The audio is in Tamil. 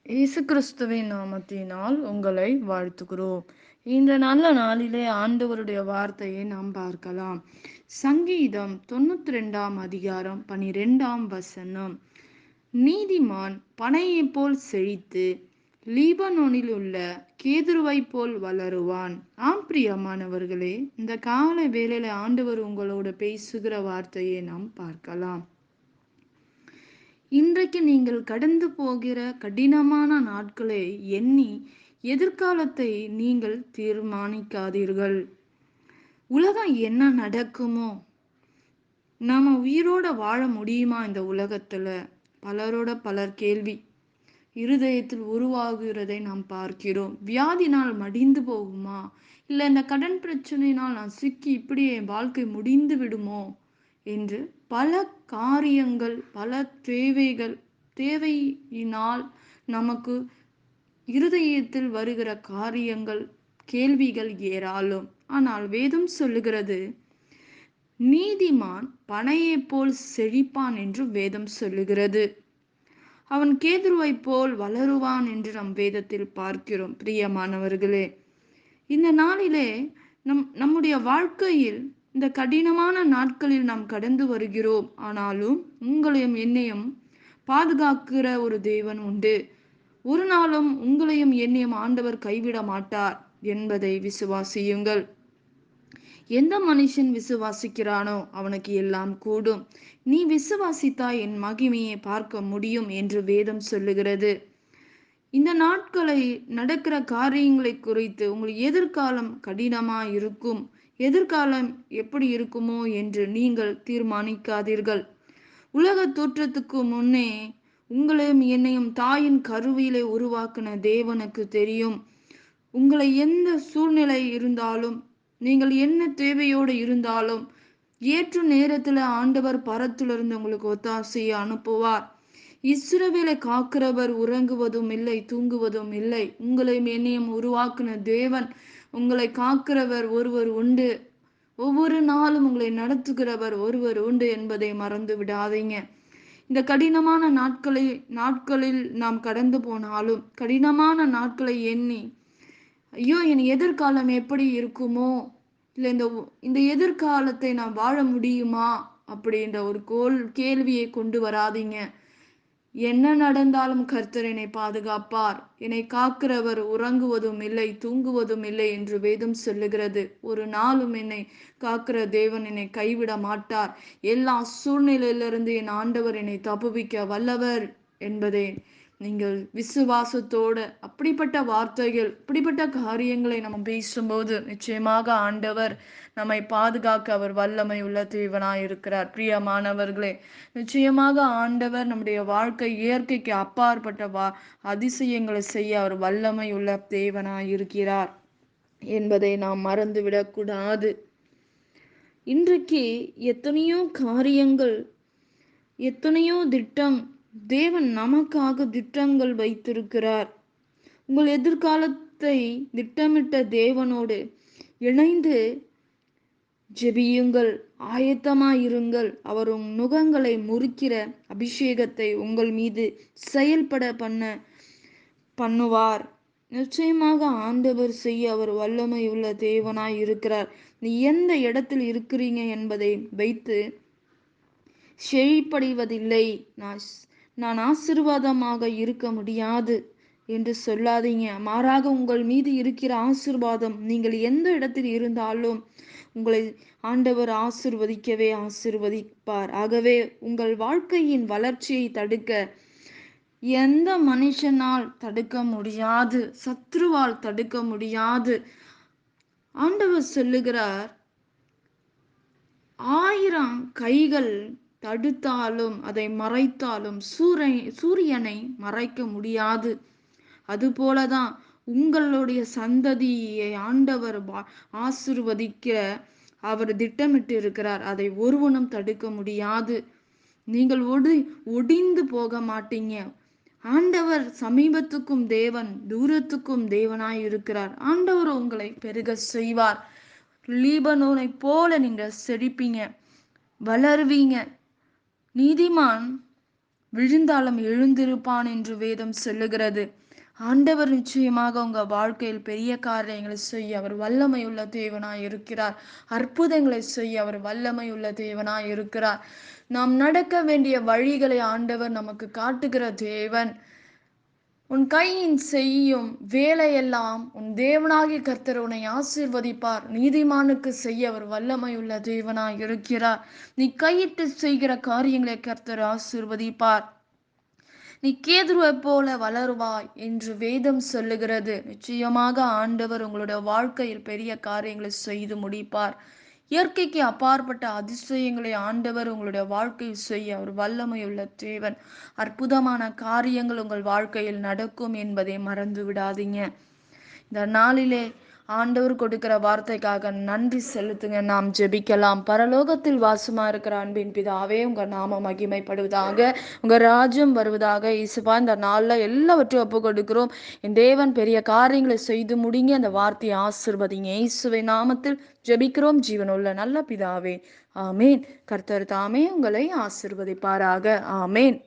இயேசு கிறிஸ்துவின் நாமத்தினால் உங்களை வாழ்த்துகிறோம். இந்த நல்ல நாளிலே ஆண்டவருடைய வார்த்தையை நாம் பார்க்கலாம். சங்கீதம் 92ஆம் அதிகாரம் 12ஆம் வசனம். நீதிமான் பனையைப் போல் செழித்து லீபனோனில் உள்ள கேதுருவைப் போல் வளருவான். ஆம் பிரியமானவர்களே, இந்த கால வேளையில ஆண்டவர் உங்களோடு பேசுகிற வார்த்தையை நாம் பார்க்கலாம். இன்றைக்கு நீங்கள் கடந்து போகிற கடினமான நாட்களை எண்ணி எதிர்காலத்தை நீங்கள் தீர்மானிக்காதீர்கள். உலகம் என்ன நடக்குமோ, நாம உயிரோட வாழ முடியுமா இந்த உலகத்துல? பலரோட பலர் கேள்வி இருதயத்தில் உருவாகுகிறதை நாம் பார்க்கிறோம். வியாதினால் மடிந்து போகுமா, இல்லை இந்த கடன் பிரச்சனையினால் நான் சிக்கி இப்படியே என் வாழ்க்கை முடிந்து விடுமோ என்று பல காரியங்கள், பல தேவையினால் நமக்கு இருதயத்தில் வருகிற காரியங்கள், கேள்விகள் ஏராளம். ஆனால் வேதம் சொல்லுகிறது, நீதிமான் பனையைப் போல் செழிப்பான் என்று வேதம் சொல்லுகிறது. அவன் கேதுருவைப் போல் வளருவான் என்று நம் வேதத்தில் பார்க்கிறோம். பிரியமானவர்களே, இந்த நாளிலே நம்முடைய வாழ்க்கையில் இந்த கடினமான நாட்களில் நாம் கடந்து வருகிறோம். ஆனாலும் உங்களையும் என்னையும் பாதுகாக்கிற ஒரு தேவன் உண்டு. ஒரு நாளும் உங்களையும் என்னையும் ஆண்டவர் கைவிட மாட்டார் என்பதை விசுவாசியுங்கள். எந்த மனுஷன் விசுவாசிக்கிறானோ அவனுக்கு எல்லாம் கூடும். நீ விசுவாசித்தாய் என் மகிமையை பார்க்க முடியும் என்று வேதம் சொல்லுகிறது. இந்த நாட்களை நடக்கிற காரியங்களை குறித்து உங்கள் எதிர்காலம் கடினமா இருக்கும், எதிர்காலம் எப்படி இருக்குமோ என்று நீங்கள் தீர்மானிக்காதீர்கள். உலக தோற்றத்துக்கு முன்னே உங்களையும் என்னையும் தாயின் கருவிலே உருவாக்கின தேவனுக்கு தெரியும். உங்களை எந்த சூழ்நிலை இருந்தாலும், நீங்கள் என்ன தேவையோடு இருந்தாலும், ஏற்ற நேரத்துல ஆண்டவர் பரத்திலிருந்து உங்களுக்கு ஒத்தாசையை அனுப்புவார். இஸ்ரவேலை காக்கிறவர் உறங்குவதும் இல்லை, தூங்குவதும் இல்லை. உங்களையும் என்னையும் உருவாக்கின தேவன், உங்களை காக்கிறவர் ஒருவர் உண்டு. ஒவ்வொரு நாளும் உங்களை நடத்துகிறவர் ஒருவர் உண்டு என்பதை மறந்து விடாதீங்க. இந்த கடினமான நாட்களில் நாம் கடந்து போனாலும், கடினமான நாட்களை எண்ணி ஐயோ என் எதிர்காலம் எப்படி இருக்குமோ, இல்லை இந்த எதிர்காலத்தை நான் வாழ முடியுமா அப்படின்ற ஒரு கேள்வியை கொண்டு வராதீங்க. என்ன நடந்தாலும் கர்த்தர் என்னை பாதுகாப்பார், என்னை காக்கிறவர் உறங்குவதும் இல்லை, தூங்குவதும் இல்லை என்று வேதம் சொல்லுகிறது. ஒரு நாளும் என்னை காக்கிற தேவன் என்னை கைவிட மாட்டார். எல்லா சூழ்நிலையிலிருந்து என் ஆண்டவர் என்னை தப்புவிக்க வல்லவர் என்பதை நீங்கள் விசுவாசத்தோட, அப்படிப்பட்ட வார்த்தைகள், அப்படிப்பட்ட காரியங்களை நம்ம பேசும்போது நிச்சயமாக ஆண்டவர் நம்மை பாதுகாக்க அவர் வல்லமை உள்ள தேவனாய் இருக்கிறார். பிரியமானவர்களே, நிச்சயமாக ஆண்டவர் நம்முடைய வாழ்க்கை இயற்கைக்கு அப்பாற்பட்ட அதிசயங்களை செய்ய அவர் வல்லமை உள்ள தேவனாய் இருக்கிறார் என்பதை நாம் மறந்துவிடக்கூடாது. இன்றைக்கு எத்தனையோ காரியங்கள், எத்தனையோ திட்டம், தேவன் நமக்காக திட்டங்கள் வைத்திருக்கிறார். உங்கள் எதிர்காலத்தை திட்டமிட்ட தேவனோடு இணைந்து ஜெபியுங்கள், ஆயத்தமாயிருங்கள். அவர் நுகங்களை முறிக்கிற அபிஷேகத்தை உங்கள் மீது செயல்பட பண்ணுவார். நிச்சயமாக ஆண்டவர் செய்ய அவர் வல்லமை உள்ள தேவனாய் இருக்கிறார். நீ எந்த இடத்தில் இருக்கிறீங்க என்பதை வைத்து செழிப்படைவதில்லை, நான் ஆசீர்வாதமாக இருக்க முடியாது என்று சொல்லாதீங்க. மாறாக உங்கள் மீது இருக்கிற ஆசீர்வாதம், நீங்கள் எந்த இடத்தில் இருந்தாலும் உங்களை ஆண்டவர் ஆசீர்வதிப்பார். ஆகவே உங்கள் வாழ்க்கையின் வளர்ச்சியை தடுக்க எந்த மனுஷனால் தடுக்க முடியாது, சத்ருவால் தடுக்க முடியாது. ஆண்டவர் சொல்லுகிறார், 1000 கைகள் தடுத்தாலும் அதை மறைத்தாலும் சூரியனை மறைக்க முடியாது. அதுபோலதான் உங்களுடைய சந்ததியை ஆண்டவர் ஆசீர்வதிக்க அவர் திட்டமிட்டு இருக்கிறார். அதை ஒருவனும் தடுக்க முடியாது. நீங்கள் ஒடிந்து போக மாட்டீங்க. ஆண்டவர் சமீபத்துக்கும் தேவன், தூரத்துக்கும் தேவனாய் இருக்கிறார். ஆண்டவர் உங்களை பெருக செய்வார். லீபனோனை போல நீங்க செழிப்பீங்க, வளருவீங்க. நீதிமான் விழுந்தாலும் எழுந்திருப்பான் என்று வேதம் சொல்லுகிறது. ஆண்டவர் நிச்சயமாக உங்க வாழ்க்கையில் பெரிய காரியங்களை செய்ய அவர் வல்லமையுள்ள தேவனாய் இருக்கிறார். அற்புதங்களை செய்ய அவர் வல்லமையுள்ள தேவனாய் இருக்கிறார். நாம் நடக்க வேண்டிய வழிகளை ஆண்டவர் நமக்கு காட்டுகிற தேவன். உன் கையின் செய்யும் வேலையெல்லாம் உன் தேவனாகிய கர்த்தர் உன்னை ஆசீர்வதிப்பார். நீதிமானுக்கு செய்ய அவர் வல்லமையுள்ள தேவனாய் இருக்கிறார். நீ கையிட்டு செய்கிற காரியங்களை கர்த்தர் ஆசீர்வதிப்பார். நீ கேதுருவை போல வளருவாய் என்று வேதம் சொல்லுகிறது. நிச்சயமாக ஆண்டவர் உங்களுடைய வாழ்க்கையில் பெரிய காரியங்களை செய்து முடிப்பார். இயற்கைக்கு அப்பாற்பட்ட அதிசயங்களை ஆண்டவர் உங்களுடைய வாழ்க்கையில் செய்ய அவர் வல்லமையுள்ள தேவன். அற்புதமான காரியங்கள் உங்கள் வாழ்க்கையில் நடக்கும் என்பதை மறந்து விடாதீங்க. இந்த நாளிலே ஆண்டவர் கொடுக்கிற வார்த்தைக்காக நன்றி செலுத்துங்க. நாம் ஜெபிக்கலாம். பரலோகத்தில் வாசமா இருக்கிற அன்பின் பிதாவே, உங்க நாம மகிமைப்படுவதாக, உங்க ராஜ்யம் வருவதாக. இயேசுப்பா, இந்த நாள்ல எல்லாவற்றையும் ஒப்பு கொடுக்கிறோம். என் தேவன் பெரிய காரியங்களை செய்து முடிங்க. அந்த வார்த்தையை ஆசீர்வதிங்க. இயேசுவை நாமத்தில் ஜெபிக்கிறோம் ஜீவனுள்ள நல்ல பிதாவே. ஆமேன். கர்த்தர் தாமே உங்களை ஆசீர்வதிப்பாராக. ஆமேன்.